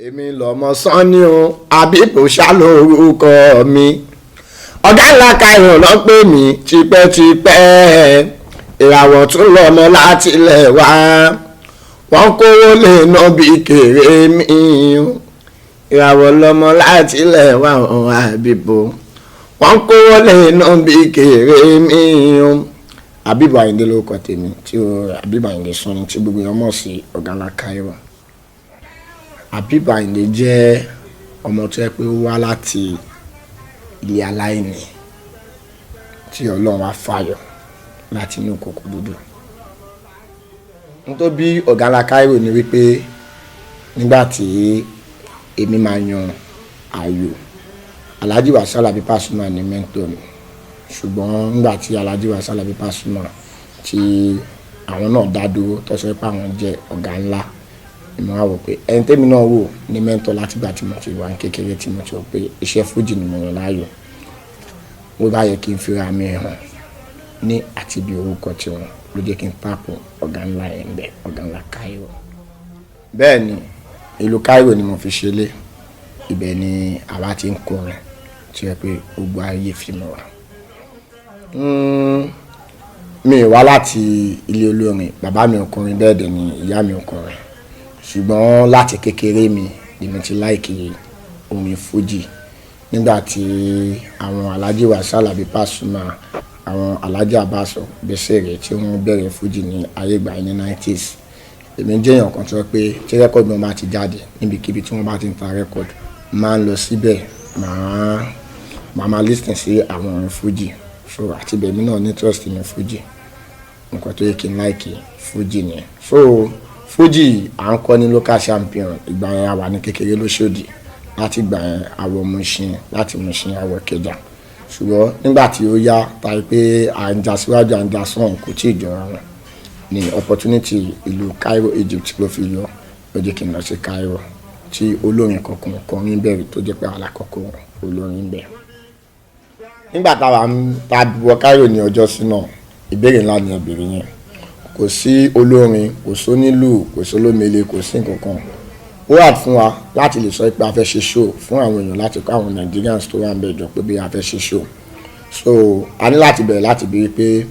èmi lọmọ Sanni o Àbíbò ṣá lórúkọ mi ọ̀gá ńlá Káírò ló pè mí tipẹ́tipẹ́ ìràwọ̀ tún lọmọ láti ilẹ̀ wá wọ́n kówó lè ná bí kéré mi ìràwọ̀ lọmọ láti ilẹ̀ wá Àbíbò wọ́n kówó lè ná bí kéré mi Àbíbò Àyìndé lórúkọ tèmi tí Àbíbò Àyìndé Sanni tí gbogbo èèyàn mọ̀ sí ọ̀gá ńlá Káírò. Àbíbò Àyìndé jẹ́ ọmọ tó yẹ pé ó wá láti ilé aláìní tí Ọlọ́run wá fàyọ láti inú kòkò dúdú. Nítorí bí ọ̀gá ńlá Káírò ni wípé nígbà tí èmi máa yan ààyò Alhaji Wasiu Alabi Pasuma ní mẹ́ńtọ̀ mi, ṣùgbọ́n nígbà tí Alhaji Wasiu Alabi Pasuma tí àwọn náà dá dúró tó sọ pé àwọn jẹ́ ọ̀gá ńlá, mo wá wò pé ẹni tẹ́mi náà wò ní mẹ́ńtọ̀ látìgbà tí mo ti wà ní kékeré tí mo ti wò pé iṣẹ́ fújì ni mo yàn láàyò, ó bá yẹ kí n fira mi hàn ní àti bí orúkọ tiwọn ló jẹ́ kí n pàpọ̀ ọ̀gá ńlá yẹn ń bẹ ọ̀gá ńlá Káírò. Bẹ́ẹ̀ ni ìlú Káírò ni mo fi ṣẹlẹ̀, ibẹ̀ ni àwa ti ń kọrin tí ó yẹ pé gbogbo ayé fi mọ̀ wá. Mi wá láti ilé olórin, bàbá mi ò kọrin, bẹ́ẹ̀ dẹ̀ ni ìyá mi ò kọrin, ṣùgbọ́n láti kékeré mi ni mo ti láìkì orin fújì. Nígbà tí àwọn Alhaji Wasiu Alabi Pasuma, àwọn Alhaji Abbas Obesere tí wọ́n bẹ̀rẹ̀ fújì ní ayé ìgbà ní 90s, èmi jẹ́ èèyàn kan tó sọ pé tí rẹ́kọ̀dù wọn bá ti jáde níbikíbi tí wọ́n bá ti ń ta rẹ́kọ̀dù, máa ń lọ síbẹ̀, máa listen sí àwọn orin fújì. So àti bẹ̀mí náà ní trust ní fújì, nǹkan tó yẹ kí n láìkì fújì nìyẹn. So fújì à ń kọ́ ní local champion, ìgbà yẹn a wà ní kékeré lóṣòdì, láti ìgbà yẹn àwọ̀ Mùṣín, láti Mùṣín àwọ̀ Ìkẹjà, ṣùgbọ́n nígbà tí ó yá tàbí pé à ń jà síwájú à ń jà sọ́hùn kò tí ì jọra wọn ni opportunity ìlú Cairo Egypt ló fi yọ, ló jẹ́ kí n lọ sí Cairo tí olórin kankan kọrin bẹ̀rẹ̀ tó jẹ́ pé alákọ̀ọ́kọ́ olórin bẹ̀rẹ̀. Nígbà táwa wọ Cairo ní ọjọ́ sí náà, ìbéèrè ńlá ni ìbéèrè yẹn, kò sí olórin, kò sónílù, kò sólómele, kò sí nǹkankan. Ó wà fún wa láti lè sọ pé a fẹ́ ṣe show fún àwọn èèyàn, láti kọ́ àwọn Nigerians tó wà ń bẹ̀ jọ pé bí a fẹ́ ṣe show. So a ní láti bẹ̀rẹ̀ láti bí pé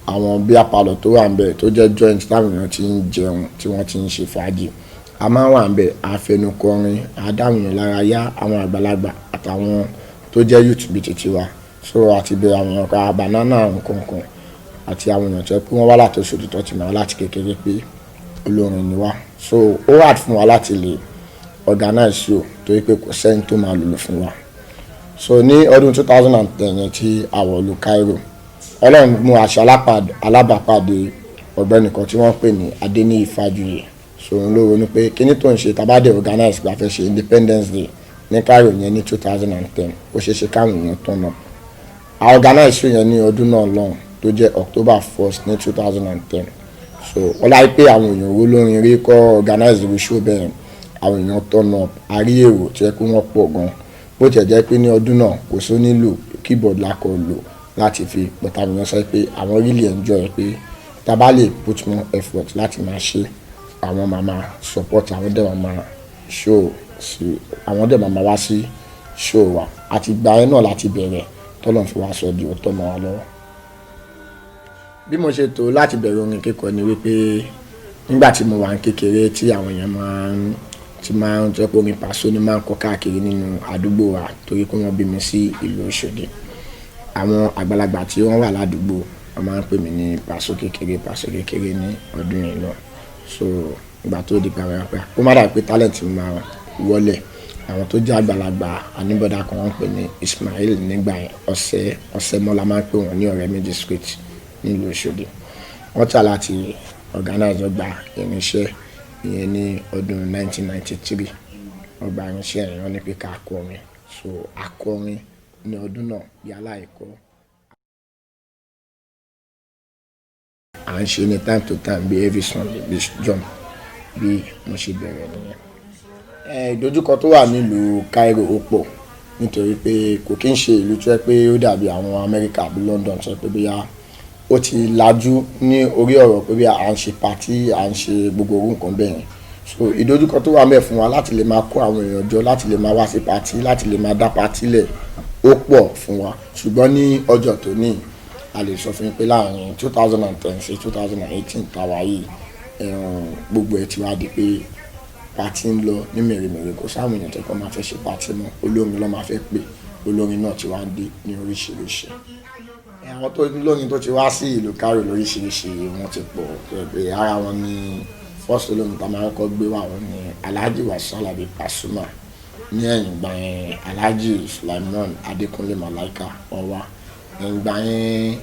àwọn beer parlour tó wà ń bẹ̀ tó jẹ́ joint táwọn èèyàn ti ń jẹun tí wọ́n ti ń ṣe fàájì, a máa wà ń bẹ̀, a fẹnu kọrin, a dáhùn èèyàn lára yá, àwọn àgbàlagbà àtàwọn tó jẹ́ youth bíi titi wa. So àti bẹ̀rẹ̀ àwọn èèyàn ká banana nǹkankan àti àwọn èèyàn tó pé wọ́n wá láti Òṣòdì tó ti máa láti kékeré pé olórin ni wá. So ó wà fún wa láti lè organize show torí pé kò sẹ́ni tó máa lùlù fún wa. So ní ọdún 2010 yẹn tí a wọ̀ ìlú Cairo, Ọlọ́run mú aṣọ alábàápàdé ọ̀gbẹ́ni kan tí wọ́n pè ní Adéníyì Fájuyì. So òun ló ronú pé kíní tó ń ṣe tàbádé organize gbà fẹ́ ṣe Independence Day ní Cairo yẹn ní 2010, ó ṣeé ṣe káwọn èèyàn tán náà. A organize show yẹn ní ọdún náà lọ́hùn tó jẹ́ October 1st ní 2010. So ọlá pé àwọn èèyàn wo lórin rí kọ́ organize the show bẹ́ẹ̀, àwọn èèyàn turn up, àrí èrò tí ẹ pé wọ́n pọ̀ gan, bó tiẹ̀ jẹ́ pé ní ọdún náà kò sónílù, keyboard lákọ̀ lò láti fi pọ̀tà èèyàn sọ pé àwọn really enjoy pé tá bá lè put more effort láti máa ṣe, àwọn máa support, àwọn dẹ̀ máa show sí, àwọn dẹ̀ máa wá sí show wa. Àti ìgbà yẹn náà láti bẹ̀rẹ̀ tọ́lọ́run fi wá sọ di òótọ́ mọ́ wa lọ́wọ́. Bí mo ṣe tó láti bẹ̀rẹ̀ orin kíkọ ni wípé nígbà tí mo wà ní kékeré tí àwọn èèyàn máa ń jẹ́ pé orin Paso ni máa ń kọ káàkiri nínú àdúgbò wa torí pé wọ́n bí mi sí ìlú Òṣòdì. Àwọn àgbàlagbà tí wọ́n wà ládùúgbò wọ́n máa ń pè mí ní Paso kékeré ní ọdún yìí náà. So ìgbà tó di pàrọ̀ ó má dà pé talent mi máa wọlé, àwọn tó jẹ́ àgbàlagbà àníbọ̀dá kan wọ́n pè ní Ismail nígbà yẹn, ọ̀sẹ̀ mọ́lá máa ń pè wọ́n ní ọ̀rẹ́ méjì street nílùú Òṣòdì. Wọ́n tà láti organize ọgbà irinṣẹ́ ìyẹn ní ọdún 1993. Ọgbà irinṣẹ́ yẹn wọ́n ní pé ká kọrin, so akọrin ní ọdún náà bí aláìkọ́. À ń ṣe ní time to time bí every Sunday bí jump bí mo ṣe bẹ̀rẹ̀ nìyẹn. Ìdojúkọ tó wà nílùú Cairo ó pọ̀ nítorí pé kò kí ń ṣe ìlú tó yẹ pé ó dàbí àwọn Amẹ́ríkà bí London tó yẹ pé bóyá ó ti lajú ní orí ọ̀rọ̀ pé bí à ń ṣe party, à ń ṣe gbogbo orú nǹkan bẹ́ẹ̀ yẹn. so ìdojúkọ tó wà mẹ́ fún wa láti lè máa kó àwọn èèyàn jọ láti lè máa wá sí pàtí láti lè máa dá pàtí lẹ̀ ó pọ̀ fún wa ṣùgbọ́n ní ọjọ́ tó ní a lè sọ fún yín pé láàrin 2010 sí 2018 tàwa yìí gbogbo ẹ̀ ti wá di pé pàtí ń lọ ní mèremère kò sáwọn èèyàn tẹ́kọ̀ọ́ máa fẹ́ ṣe pàtí mọ́ olórin ló máa fẹ́ pè olórin náà ti wá ń dé ní oríṣiríṣi àwọn tó lórin tó ti wá sí ìlú Cairo lóríṣiríṣi wọn ti pọ̀ pé ara wọn ní first olórin tá máa ń kọ́ gbé wà wọn ní Alhaji Wasiu Alabi Pasuma ní ẹ̀yìn ìgbà yẹn Alhaji Sulaiman Adékúnlé Malaika wọn wá ẹ̀yìn ìgbà yẹn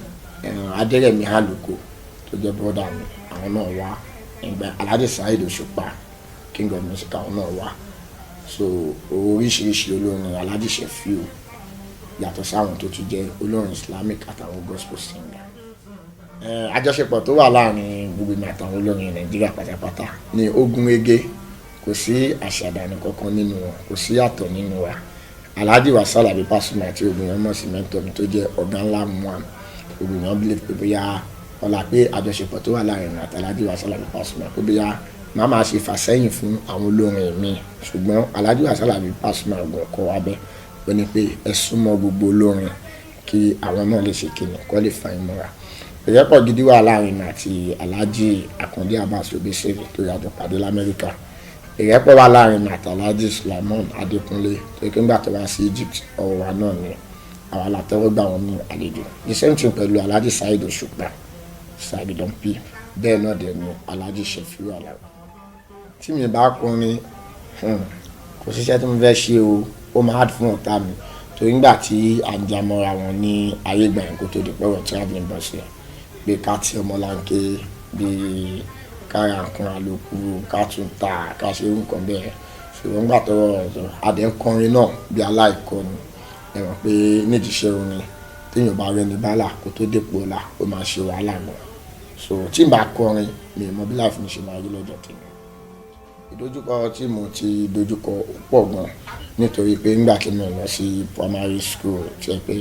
Adérẹ̀mí Àlùkò tó jẹ́ brọ́dà mi àwọn náà wá ẹ̀yìn ìgbà Alhaji Saheed Òṣùpá King of Music àwọn náà wá so oríṣiríṣi olórin Alhaji Sefiu yàtọ̀ sáwọn tó tún jẹ́ olórin Islamic àtàwọn gospel singer àjọṣepọ̀ tó wà láàrin gbogbo mi àtàwọn olórin Nàìjíríà pátápátá ní ogun ege kò sí àṣàdànù kankan nínú wọn kò sí yàtọ̀ nínú wa Alhaji Wasiu Alabi Pasuma àti Ògùnyàn mọ̀ sí mẹ́tọ̀ mi tó jẹ́ ọ̀gá ńlá muam Ògùnyàn believe pé bóyá ọ̀la pé àjọṣepọ̀ tó wà láàrin àti Alhaji Wasiu Alabi Pasuma pé bóyá màá máa ṣe fàsẹ́yìn fún àwọn olórin mi ṣùgbọ́n Alhaji Wasiu Alabi Pasuma ọ̀gbọ̀n kọ́ wa bẹ́ẹ̀ ó ní pé ẹ súnmọ́ gbogbo olórin kí àwọn náà lè ṣe kíni kọ́ lè fa ìmọ̀ra ìrẹ́pọ̀ gidi wà láàrin mi àti Alhaji Akande Abbas Obesere tó yàtọ̀ pàdé l'Amẹ́ríkà ìrẹ́pọ̀ wà láàrin mi àti Alhaji Sulaiman Adékúnlé tó yẹ kí nígbà tó wá sí Egypt ọ̀rọ̀ wa náà ni àwọn alátẹ́wọ́gbà wọn ní àlejò the same thing pẹ̀lú Alhaji Saheed Òṣùpá Saheed Don P bẹ́ẹ̀ náà dẹ̀ ni Alhaji Sefiu Alabi tí mi bá kọrin kò síṣẹ́ tí mo fẹ́ ṣe o ó máa hard fún ọ̀tá mi torí nígbà tí à ń jamọ́ra wọn ní ayé ìgbà yẹn kó tó di pẹ́wọ̀ travelling bus yẹn pé ká tí ọmọlanke bíi kára nǹkan àlòkù ká tún ta ká ṣe irú nǹkan bẹ́ẹ̀ ṣùgbọ́n nígbà tó rọrùn adé ń kọrin náà bí aláìkọni ẹ̀wọ̀n pé nídìí iṣẹ́ orin téèyàn bá rẹni bálà kó tó dépò ọ̀la ó máa ṣe wàhálà náà so tí n bá kọrin mi ò mọ bí láìfún mi ṣe máa rí lọ́jọ́ tèmi ìdojúkọ tí mo ti dojúkọ pọ̀ gan nítorí pé nígbà tí mo lọ sí primary school tí ẹ pé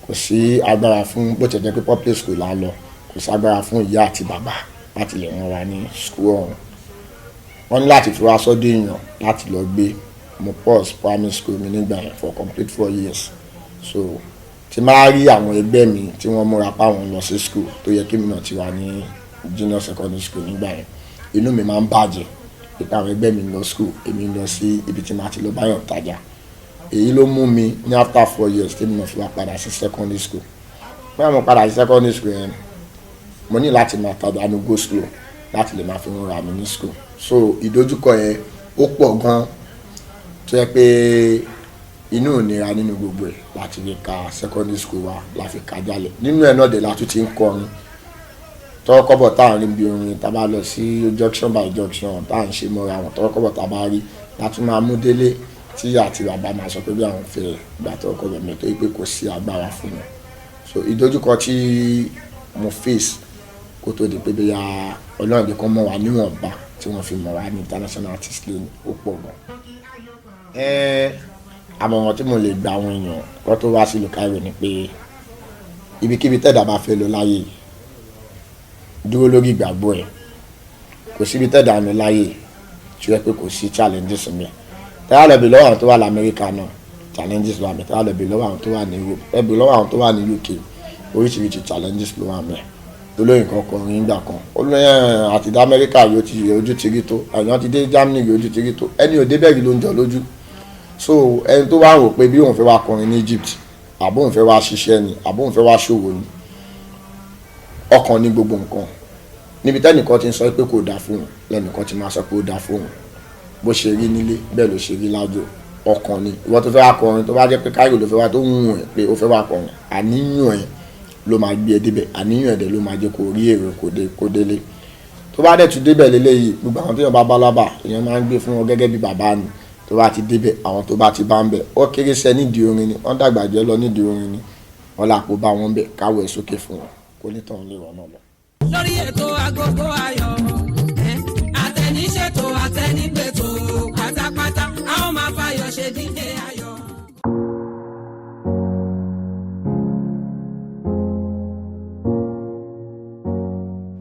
kò sí agbára fún bó ti jẹ́ pé public school la lọ kò sí agbára fún ìyá àti bàbá láti lè rán wa ní school ọ̀hún wọ́n ní láti fi wá sọ́dọ̀ èèyàn láti lọ gbé mo pause primary school mi nígbà yẹn for complete 4 years so tí máa rí àwọn ẹgbẹ́ mi tí wọ́n múra páwọn lọ sí school tó yẹ kí mi náà ti wà ní junior secondary school nígbà yẹn inú mi máa ń bàjẹ́ ìpa àwọn ẹgbẹ́ mi lọ school èmi lọ sí ibi tí màá ti lọ báyọ̀ tajà èyí ló mú mi ní after 4 years tí mo náà fi wá padà sí secondary school báyọ̀ mo padà sí secondary school yẹn mo ní láti máa tajà ní go slow láti lè máa fi ń ra mi ní school so ìdojúkọ yẹn ó pọ̀ gan tó yẹ pé inú ìnira nínú gbogbo ẹ̀ láti fi ka secondary school wa la fi ka jálẹ̀ nínú ẹ̀ náà dẹ̀ la tún ti ń kọrin tọ́kọ́bọ̀ tá à ń rí bí orin tá a bá lọ sí junction by junction tá à ń ṣe mọ́ra wọn tọ́kọ́bọ̀ tá a bá rí láti máa mú délé tí ìyá àti bàbá máa sọ pé bí àwọn fẹ́ gbà tọ́kọ́bọ̀ mi tó yí pé kò sí agbára fún mi so ìdojúkọ tí mo face kó tó di pé bí ya ọlọ́run kan mọ̀ wá níwọ̀nba tí wọ́n fi mọ̀ wá ní international artist lane ó pọ̀ gan. àmọ̀ràn tí mo lè gba àwọn èèyàn kó tó wá sí ìlú Cairo ni pé ibikíbi tẹ́dà bá fẹ́ lọ láyé dúró lórí ìgbàgbọ́ ẹ̀ kò síbi tẹ́dà lọ láyé tí wọ́n pé kò sí challenges mi tẹ́lá lọ bí lọ́wọ́ àwọn tó wà lamẹ́ríkà náà challenges lọ́wọ́ àmì tẹ́lá lọ bí lọ́wọ́ àwọn tó wà ní Europe ẹ bí lọ́wọ́ àwọn tó wà ní UK oríṣiríṣi challenges ló wà mẹ́ olóyìn kan kọrin nígbà kan olóyìn àti dé Amẹ́ríkà yóò ti ojú ti rí tó àyàn ti dé Germany yóò ojú ti rí tó ẹni ò débẹ̀ rí ló ń jọ lójú so ẹni tó wá rò pé bí òun fẹ́ wá kọrin ní Egypt àbó òun fẹ́ wá ṣiṣẹ́ ni àbó òun fẹ́ wá ṣòwò ni ọkàn ní gbogbo nǹkan níbi tẹ́nìkan ti ń sọ pé kò dáa fún òun lẹ́nìkan ti máa sọ pé ó dáa fún òun bó ṣe rí nílé bẹ́ẹ̀ ló ṣe rí lájò ọkàn ni ìwọ tó fẹ́ wá kọrin tó bá jẹ́ pé Cairo ló fẹ́ wá tó ń wù ẹ́ pé ó fẹ́ wá kọrin àníyàn ẹ̀ ló máa gbé ẹ débẹ̀ àníyàn ẹ̀dẹ̀ ló máa jẹ́ kó rí èrò kó délé tó bá dẹ̀ tún débẹ̀ lélẹ́yìí gbogbo àwọn tó yàn bá bá lábà èèyàn máa ń gbé fún wọn gẹ́gẹ́ bí bàbá ni tó bá ti débẹ̀ àwọn tó bá ti bá ń bẹ̀ ó kéré sẹ́ nídìí orin ni wọ́n dàgbà jẹ́ lọ nídìí orin ni wọ́n làpò bá wọn bẹ̀ káwọ́ ẹ̀ sókè fún wọn kó ní tàn lé wọn náà lọ. lórí ètò Agogo Ayọ̀